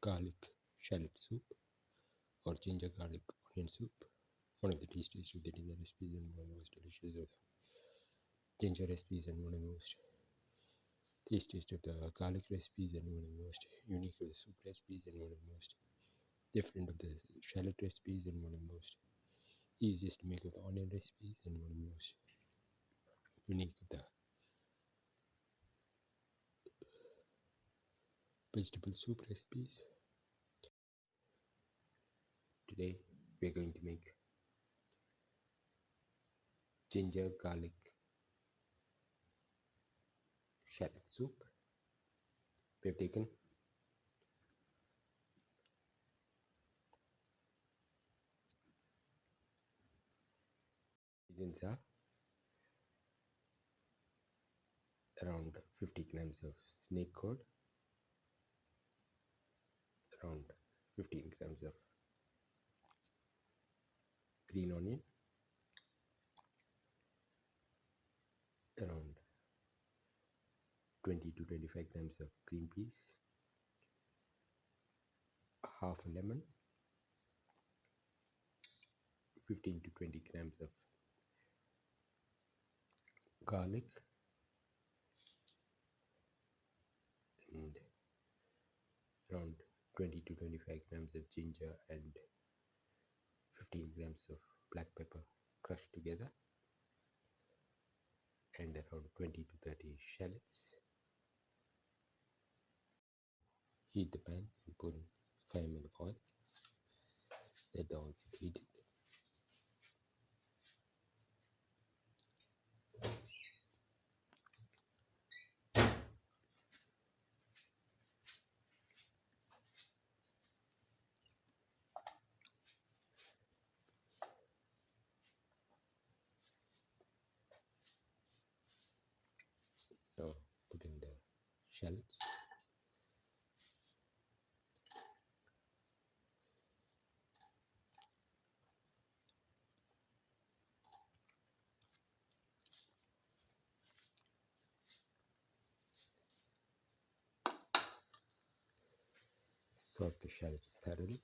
garlic shallot soup or ginger garlic onion soup. One of the tastiest of the dinner recipes and one of the most delicious of the ginger recipes and one of the most tastiest of the garlic recipes and one of the most unique of the soup recipes and one of the most different of the shallot recipes and one of the most easiest to make of the onion recipes and one of the most unique of the vegetable soup recipes. Today we're going to make ginger garlic shallot soup. We have taken ingredients are around 50 grams of snake cord, around 15 grams of green onion, around 20 to 25 grams of green peas, half a lemon, 15 to 20 grams of garlic, and around 20 to 25 grams of ginger and 15 grams of black pepper crushed together, and around 20 to 30 shallots. Heat the pan and put 5 ml of oil. Let the oil get heated. Now put in the shallots. Salt the shallots thoroughly.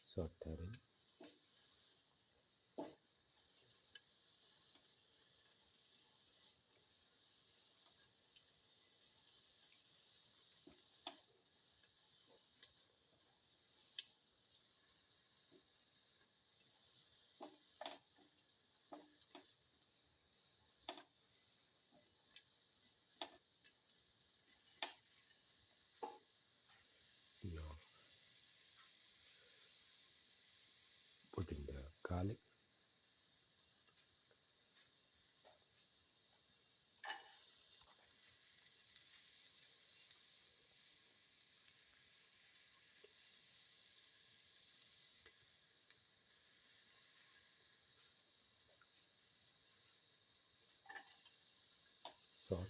Salt thoroughly. Now put in the garlic. Salt.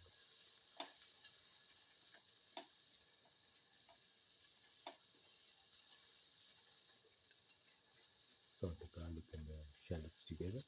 Salt the garlic and the shallots together.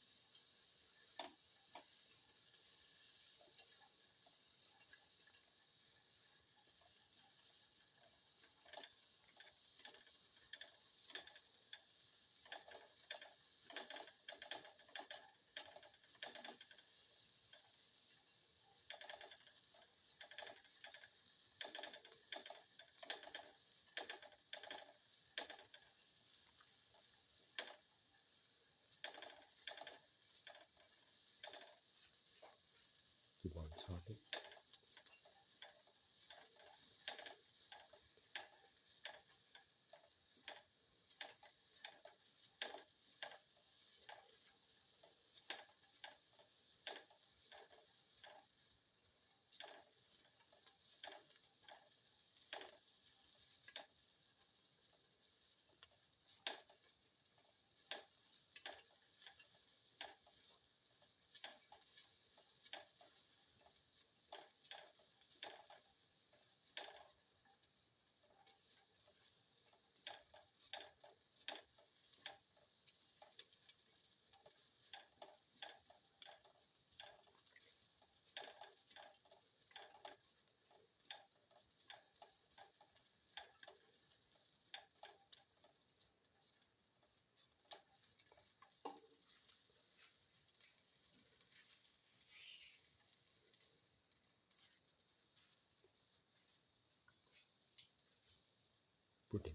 Put in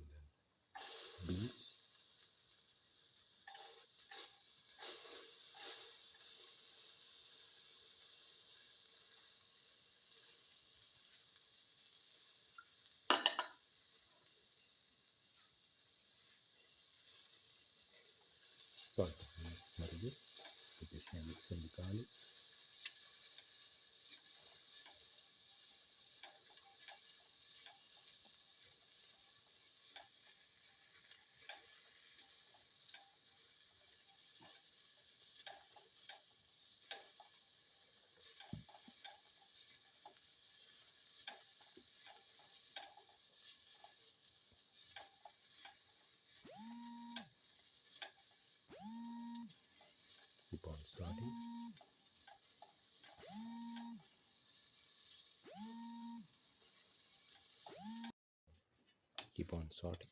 the beans, salt and maragu with the shallots and garlic. Keep on sauteing. Keep on sauteing.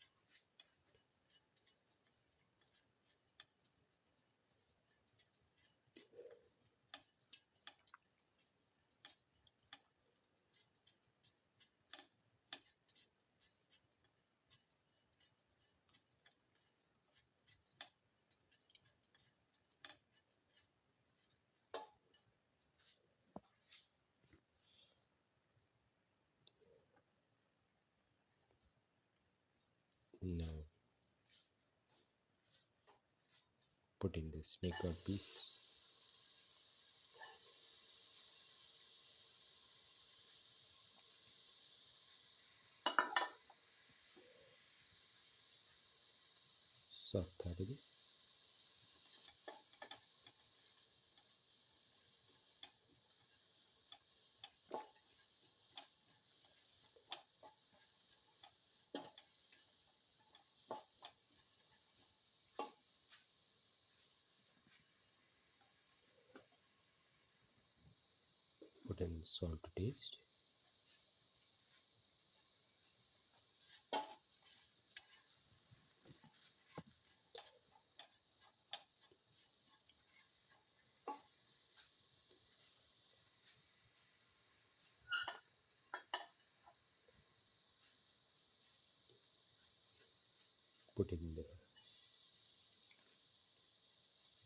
Now put in the snake out pieces. Saute it. Put in salt to taste. Put in the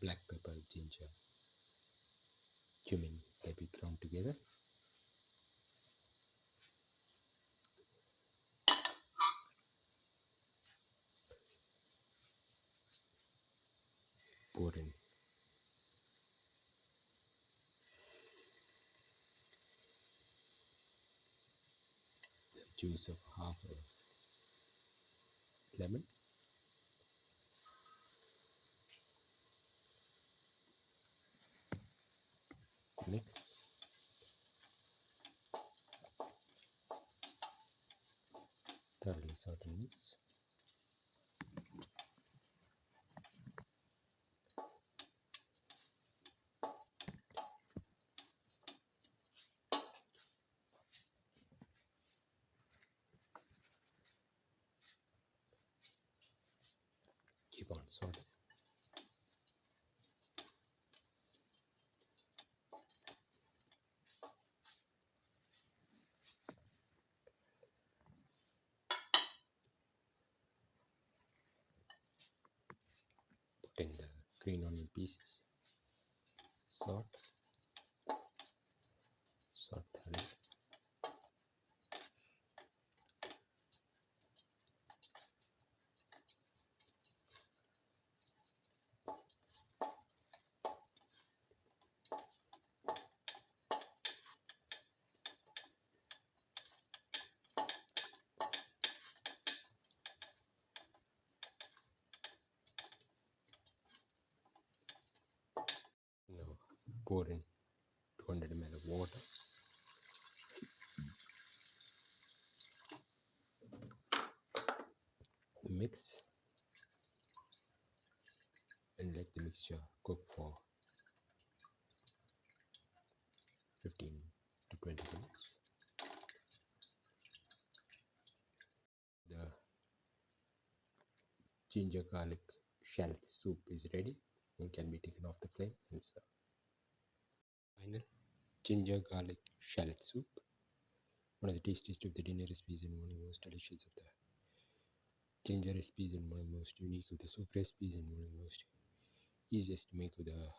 black pepper, ginger, cumin that we ground together. Pour in the juice of half a lemon. Mix. Thoroughly saute and mix. Keep on sauteing. Put in the green onion pieces. Salt. Salt thoroughly. Now pour in 200 ml of water. Mix and let the mixture cook for 15 to 20 minutes. The ginger garlic shallot soup is ready and can be taken off the flame and served. Final ginger garlic shallot soup, one of the tastiest of the dinner recipes and one of the most delicious of the ginger recipes and one of the most unique of the soup recipes and one of the most easiest to make of the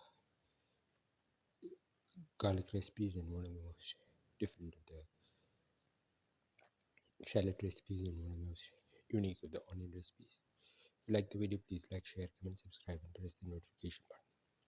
garlic recipes and one of the most different of the shallot recipes and one of the most unique of the onion recipes. If you like the video, please like, share, comment, subscribe and press the notification button.